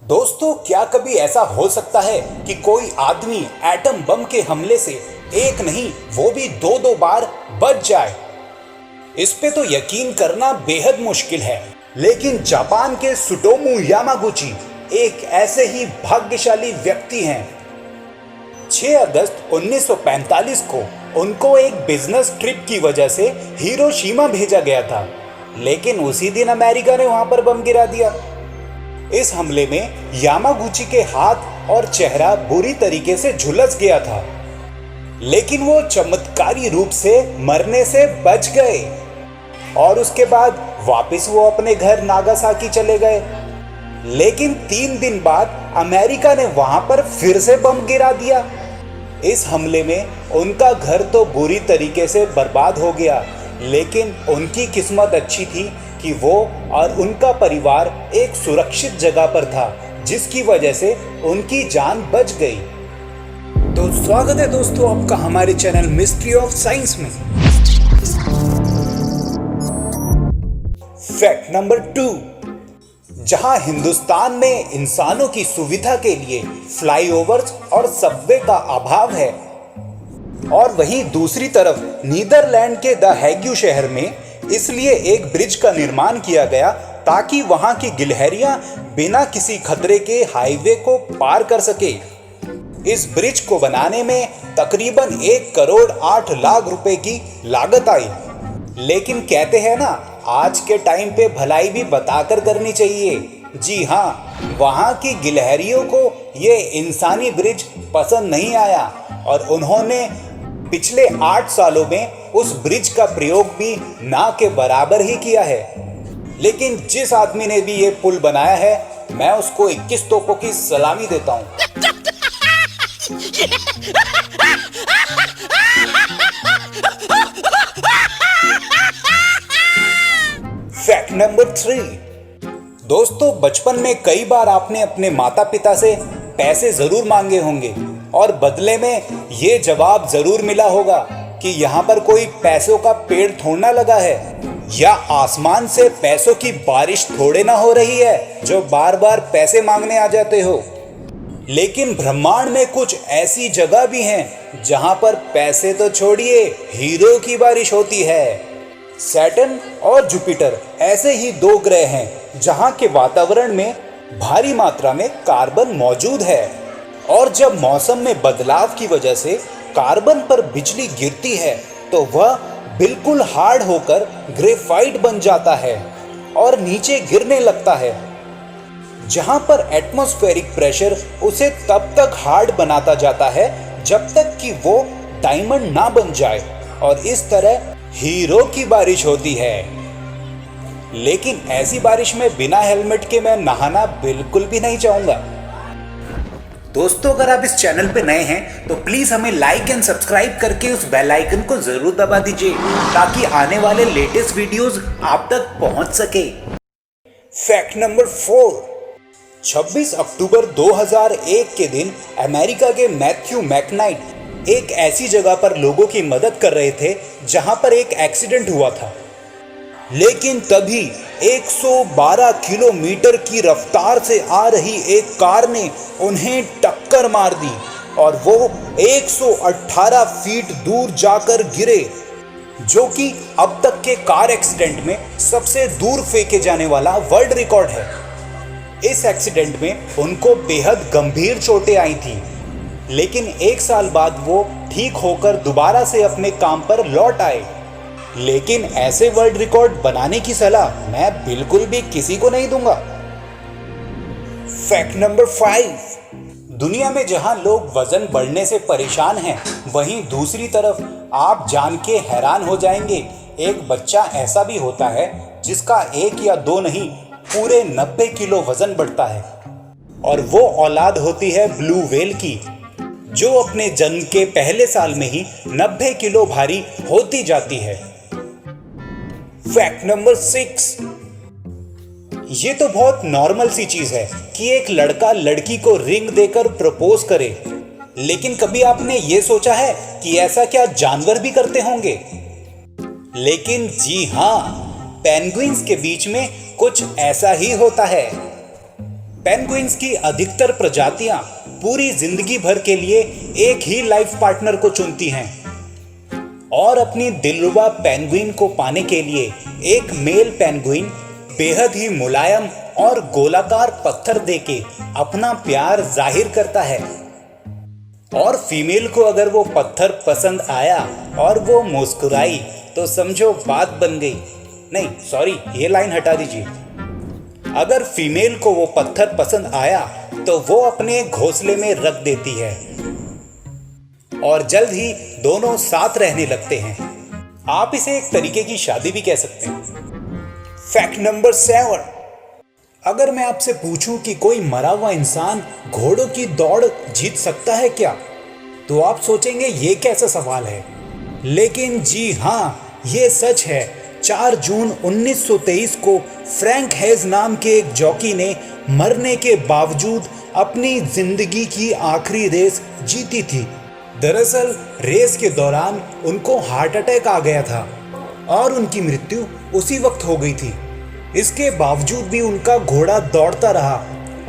दोस्तों, क्या कभी ऐसा हो सकता है कि कोई आदमी एटम बम के हमले से एक नहीं वो भी दो दो बार बच जाए? इस पे तो यकीन करना बेहद मुश्किल है, लेकिन जापान के त्सुटोमू यामागुची एक ऐसे ही भाग्यशाली व्यक्ति हैं। 6 अगस्त 1945 को उनको एक बिजनेस ट्रिप की वजह से हिरोशिमा भेजा गया था, लेकिन उसी दिन अमेरिका ने वहां पर बम गिरा दिया। इस हमले में यामागुची के हाथ और चेहरा बुरी तरीके से झुलस गया था, लेकिन वो चमत्कारी रूप से मरने से बच गए और उसके बाद वापस वो अपने घर नागासाकी चले गए। लेकिन 3 दिन बाद अमेरिका ने वहां पर फिर से बम गिरा दिया। इस हमले में उनका घर तो बुरी तरीके से बर्बाद हो गया, लेकिन उनकी किस्मत अच्छी थी कि वो और उनका परिवार एक सुरक्षित जगह पर था, जिसकी वजह से उनकी जान बच गई। तो स्वागत है दोस्तों आपका हमारे चैनल मिस्ट्री ऑफ साइंस में। फैक्ट नंबर 2, जहां हिंदुस्तान में इंसानों की सुविधा के लिए फ्लाईओवर्स और सबवे का अभाव है, और वहीं दूसरी तरफ नीदरलैंड के द हैग्यू शहर में इसलिए एक ब्रिज का निर्माण किया गया ताकि वहां की गिलहरियां बिना किसी खतरे के हाईवे को पार कर सके। इस ब्रिज को बनाने में तकरीबन 1 करोड़ 8 लाख रुपए की लागत आई। लेकिन कहते हैं ना, आज के टाइम पे भलाई भी बताकर करनी चाहिए। जी हाँ, वहां की गिलहरियों को ये इंसानी ब्रिज पसंद नहीं आया और उन्होंने पिछले 8 सालों में उस ब्रिज का प्रयोग भी ना के बराबर ही किया है। लेकिन जिस आदमी ने भी ये पुल बनाया है, मैं उसको 21 तोपों की सलामी देता हूँ। फैक्ट नंबर 3, दोस्तों बचपन में कई बार आपने अपने माता पिता से पैसे जरूर मांगे होंगे और बदले में ये जवाब जरूर मिला होगा कि यहाँ पर कोई पैसों का पेड़ थोड़ना लगा है या आसमान से पैसों की बारिश थोड़े ना हो रही है जो बार बार पैसे मांगने आ जाते हो। लेकिन ब्रह्मांड में कुछ ऐसी जगह भी हैं जहाँ पर पैसे तो छोड़िए, हीरो की बारिश होती है। सैटर्न और जुपिटर ऐसे ही 2 ग्रह हैं जहाँ के वातावरण में भारी मात्रा में कार्बन मौजूद है, और जब मौसम में बदलाव की वजह से कार्बन पर बिजली गिरती है तो वह बिल्कुल हार्ड होकर ग्रेफाइट बन जाता है और नीचे गिरने लगता है, जहां पर एटमॉस्फेरिक प्रेशर उसे तब तक हार्ड बनाता जाता है जब तक कि वो डायमंड ना बन जाए, और इस तरह हीरो की बारिश होती है। लेकिन ऐसी बारिश में बिना हेलमेट के मैं नहाना बिल्कुल भी नहीं चाहूंगा। दोस्तों, अगर आप इस चैनल पे नए हैं तो प्लीज हमें लाइक एंड सब्सक्राइब करके उस बेल आइकन को जरूर दबा दीजिए ताकि आने वाले लेटेस्ट वीडियोस आप तक पहुंच सके। फैक्ट नंबर 4, 26 अक्टूबर 2001 के दिन अमेरिका के मैथ्यू मैकनाइट एक ऐसी जगह पर लोगों की मदद कर रहे थे जहां पर एक एक्सीडेंट हुआ था, लेकिन तभी 112 किलोमीटर की रफ्तार से आ रही एक कार ने उन्हें टक्कर मार दी और वो 118 फीट दूर जाकर गिरे, जो कि अब तक के कार एक्सीडेंट में सबसे दूर फेंके जाने वाला वर्ल्ड रिकॉर्ड है। इस एक्सीडेंट में उनको बेहद गंभीर चोटें आई थी, लेकिन 1 साल बाद वो ठीक होकर दोबारा से अपने काम पर लौट आए। लेकिन ऐसे वर्ल्ड रिकॉर्ड बनाने की सलाह मैं बिल्कुल भी किसी को नहीं दूंगा। फैक्ट नंबर 5, दुनिया में जहां लोग वजन बढ़ने से परेशान हैं, वहीं दूसरी तरफ आप जान के हैरान हो जाएंगे, एक बच्चा ऐसा भी होता है जिसका 1 या 2 नहीं पूरे 90 किलो वजन बढ़ता है, और वो औलाद होती है ब्लू व्हेल की, जो अपने जन्म के पहले साल में ही 90 किलो भारी होती जाती है। फैक्ट नंबर 6, ये तो बहुत नॉर्मल सी चीज है कि एक लड़का लड़की को रिंग देकर प्रपोज करे, लेकिन कभी आपने ये सोचा है कि ऐसा क्या जानवर भी करते होंगे? लेकिन जी हाँ, पेंगुइन्स के बीच में कुछ ऐसा ही होता है। पेंगुइन्स की अधिकतर प्रजातियां पूरी जिंदगी भर के लिए एक ही लाइफ पार्टनर को चुनती हैं और अपनी दिलरुबा पेंगुइन को पाने के लिए एक मेल पेंगुइन बेहद ही मुलायम और गोलाकार पत्थर देके अपना प्यार जाहिर करता है और फीमेल को अगर वो पत्थर पसंद आया और वो मुस्कुराई तो समझो बात बन गई। नहीं सॉरी, ये लाइन हटा दीजिए। अगर फीमेल को वो पत्थर पसंद आया तो वो अपने घोंसले में रख देती है और जल्द ही दोनों साथ रहने लगते हैं। आप इसे एक तरीके की शादी भी कह सकते हैं। फैक्ट नंबर 7, अगर मैं आपसे पूछूं कि कोई मरा हुआ इंसान घोड़ों की दौड़ जीत सकता है क्या, तो आप सोचेंगे ये कैसा सवाल है, लेकिन जी हाँ, ये सच है। 4 जून 1923 को फ्रैंक हेज नाम के एक जॉकी ने मरने के बावजूद अपनी जिंदगी की आखिरी रेस जीती थी। दरअसल रेस के दौरान उनको हार्ट अटैक आ गया था और उनकी मृत्यु उसी वक्त हो गई थी। इसके बावजूद भी उनका घोड़ा दौड़ता रहा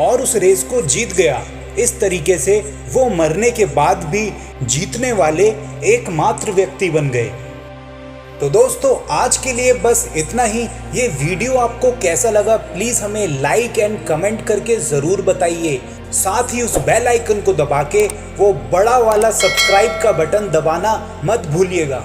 और उस रेस को जीत गया। इस तरीके से वो मरने के बाद भी जीतने वाले एकमात्र व्यक्ति बन गए। तो दोस्तों आज के लिए बस इतना ही। ये वीडियो आपको कैसा लगा प्लीज़ हमें लाइक एंड कमेंट करके ज़रूर बताइए। साथ ही उस बेल आइकन को दबा के वो बड़ा वाला सब्सक्राइब का बटन दबाना मत भूलिएगा।